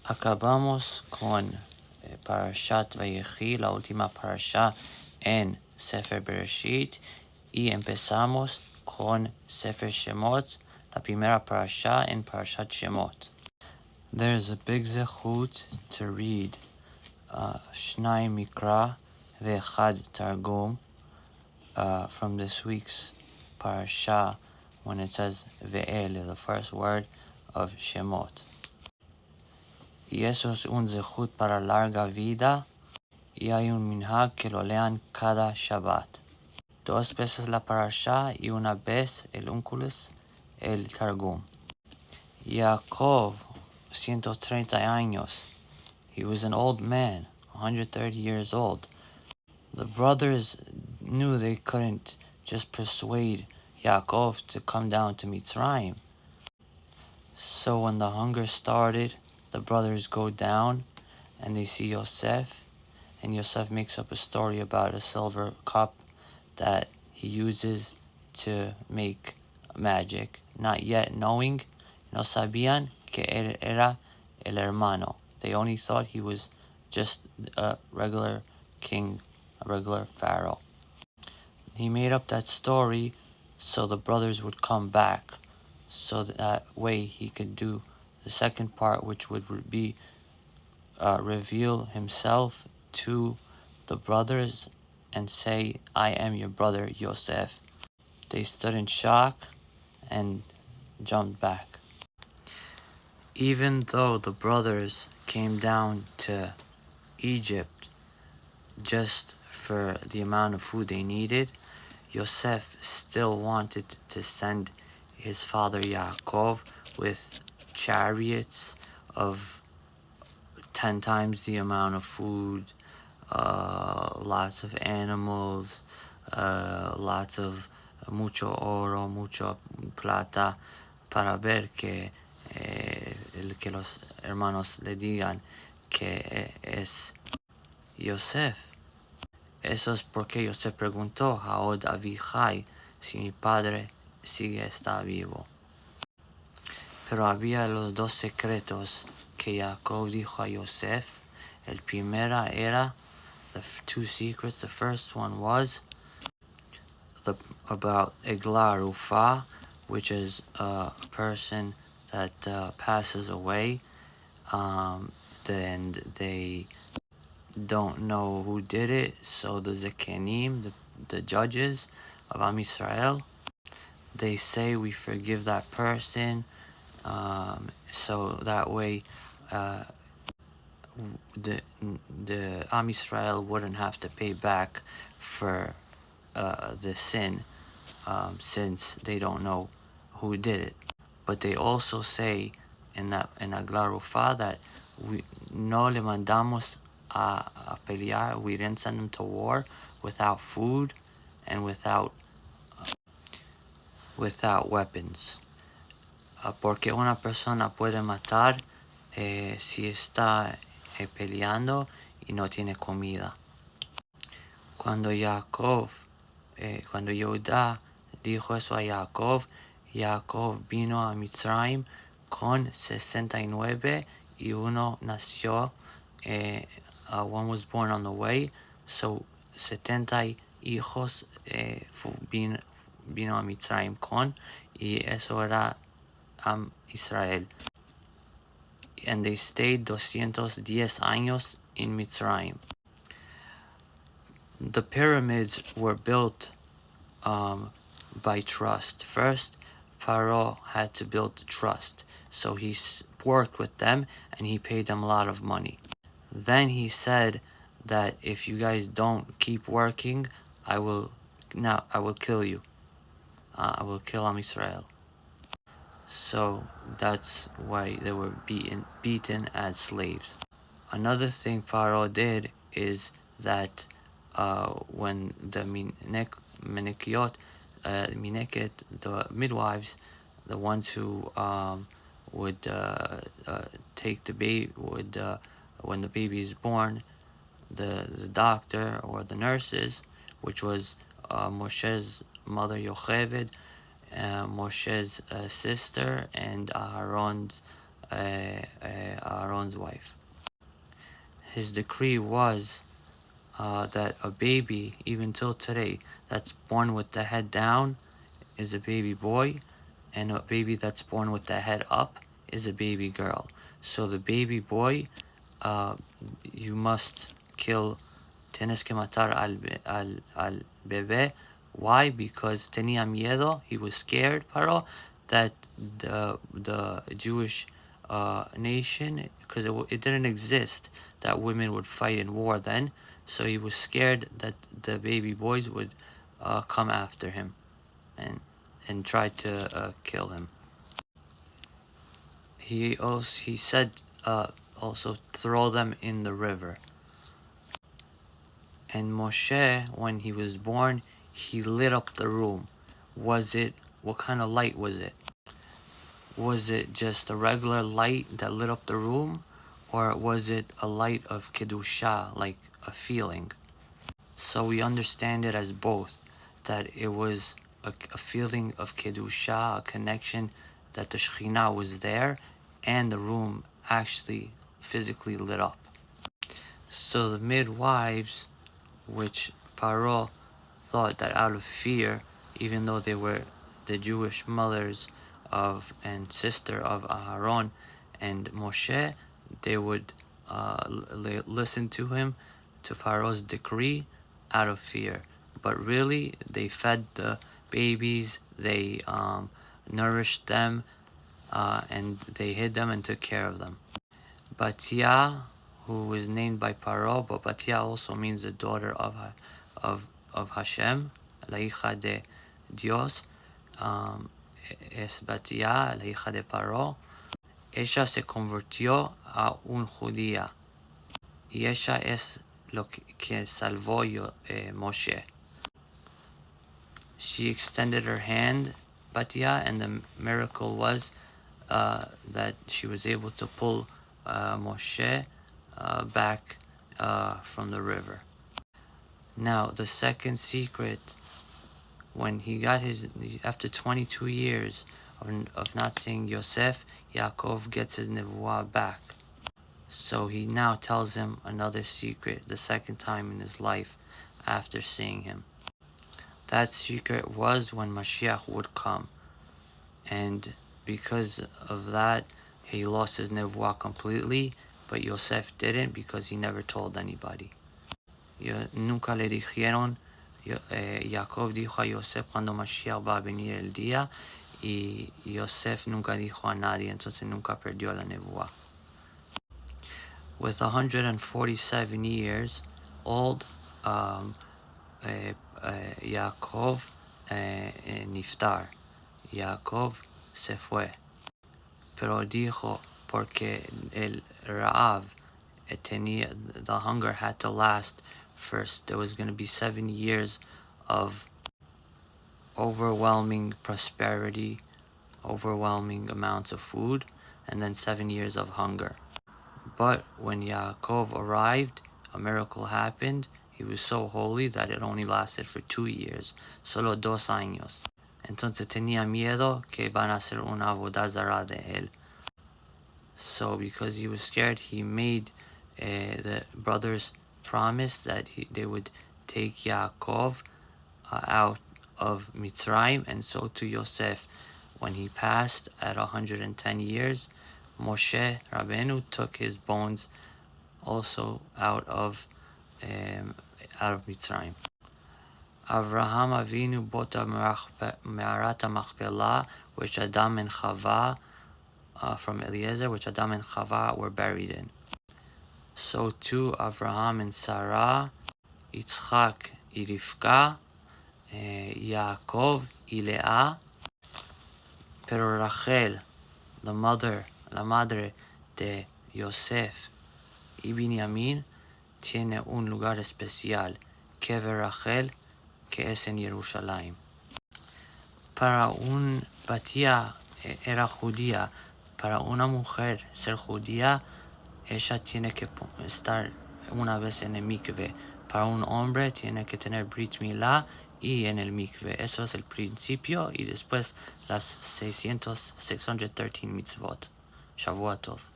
Acabamos con Parashat Vayechi, la última parasha en Sefer Bereshit, y empezamos con Sefer Shemot, la primera parasha en Parashat Shemot. There's a big zechut to read Shnai Mikra ve'echad Targum from this week's parasha when it says Ve'el, the first word of Shemot. Y eso es un zechut para larga vida, y hay un minhag que lo lean cada Shabbat. 2 veces la parasha y una vez el Unculus, el Targum. Yaakov, 130 años. He was an old man, 130 years old. The brothers knew they couldn't just persuade Yaakov to come down to Mitzrayim. So when the hunger started, the brothers go down and they see Yosef, and Yosef makes up a story about a silver cup that he uses to make magic, not yet knowing, no sabían que él era el hermano. They only thought he was just a regular king, a regular pharaoh. He made up that story so the brothers would come back, so that way he could do the second part, which would be reveal himself to the brothers and say, I am your brother Yosef. They stood in shock and jumped back. Even though the brothers came down to Egypt just for the amount of food they needed, Yosef still wanted to send his father Yaakov with chariots of 10 times the amount of food, lots of animals, lots of mucho oro, mucho plata, para ver que los hermanos le digan que es Yosef. Eso es porque Yosef preguntó, Haod Avihai, si mi padre sigue está vivo. Pero había los 2 secretos que Jacob dijo a Yosef. El primera era, the 2 secrets. The first one was about Eglah Rufa, which is a person that passes away, then they don't know who did it, so the Zekenim, the judges of Am Yisrael, they say we forgive that person, so that way the Am Yisrael wouldn't have to pay back for the sin, since they don't know who did it. But they also say in Eglah Rufa that we no le mandamos a pelear, we didn't send them to war without food and without weapons. Porque una persona puede matar si está peleando y no tiene comida. Cuando Yehuda dijo eso a Jacob vino a Mitzrayim con 69 y uno nació. One was born on the way, so 70 hijos vino a Mitzrayim con, y eso era Israel. And they stayed 210 años in Mitzrayim. The pyramids were built by trust. First, Pharaoh had to build trust, so he worked with them and he paid them a lot of money. Then he said that if you guys don't keep working, I will kill you. I will kill Am Yisrael. So that's why they were beaten as slaves. Another thing Pharaoh did is that when the Mineket, the midwives, the ones who would take the baby, when the baby is born, the doctor or the nurses, which was Moshe's mother Yocheved, Moshe's sister, and Aaron's Aaron's wife. His decree was that a baby, even till today, that's born with the head down is a baby boy, and a baby that's born with the head up is a baby girl. So the baby boy, you must kill. Tienes que matar al bebé. Why? Because tenía miedo. He was scared, Paro, that the Jewish nation, because it didn't exist, that women would fight in war then. So he was scared that the baby boys would come after him and try to kill him. He said also throw them in the river. And Moshe, when he was born, he lit up the room. What kind of light was it? Was it just a regular light that lit up the room? Or was it a light of Kedusha, like a feeling? So we understand it as both, that it was a feeling of Kedusha, a connection that the Shekhinah was there, and the room actually physically lit up. So the midwives, which Paro thought that out of fear, even though they were the Jewish mothers of and sister of Aharon and Moshe, they would listen to him, to Pharaoh's decree, out of fear. But really, they fed the babies, they nourished them, and they hid them and took care of them. Batia, who was named by Paro, but Batia also means the daughter of Hashem, la hija de Dios, es Batia, la hija de Paro. Ella se convirtió a un judía y ella es lo que salvó Moshe. She extended her hand, Batia, and the miracle was that she was able to pull Moshe back from the river. Now, the second secret, when he got after 22 years of not seeing Yosef, Yaakov gets his nevuah back. So he now tells him another secret, the second time in his life after seeing him. That secret was when Mashiach would come. And because of that, he lost his nevuah completely, but Yosef didn't because he never told anybody. Nunca le dijeron, Jacob dijo a Yosef cuando Mashiach va a venir el día, y Yosef nunca dijo a nadie, entonces nunca perdió la nevuah. With 147 years old, Yaakov niftar. Yaakov se fue. Pero dijo, porque el Ra'av, the hunger had to last first. There was going to be 7 years of overwhelming prosperity, overwhelming amounts of food, and then 7 years of hunger. But when Yaakov arrived, a miracle happened. He was so holy that it only lasted for 2 years, solo 2 años. Entonces tenía miedo que van a hacer una boda zara de él. So because he was scared, he made the brothers promise that they would take Yaakov out of Mitzrayim, and so to Yosef. When he passed at 110 years, Moshe Rabbeinu took his bones also out of Mitzrayim. Avraham Avinu bota Me'arat HaMachpelah, which Adam and Chava, from Eliezer, which Adam and Chava were buried in. So too Avraham and Sarah, Yitzchak y Rivka, Yaakov y Leah. Pero Rachel, la madre de Yosef y Binyamin, tiene un lugar especial, Kever Rachel, que es en Jerusalén. Para un Batia era judía, para una mujer ser judía, ella tiene que estar una vez en el mikve. Para un hombre tiene que tener Brit Milá y en el mikve. Eso es el principio, y después las 613 mitzvot. שבוע טוב.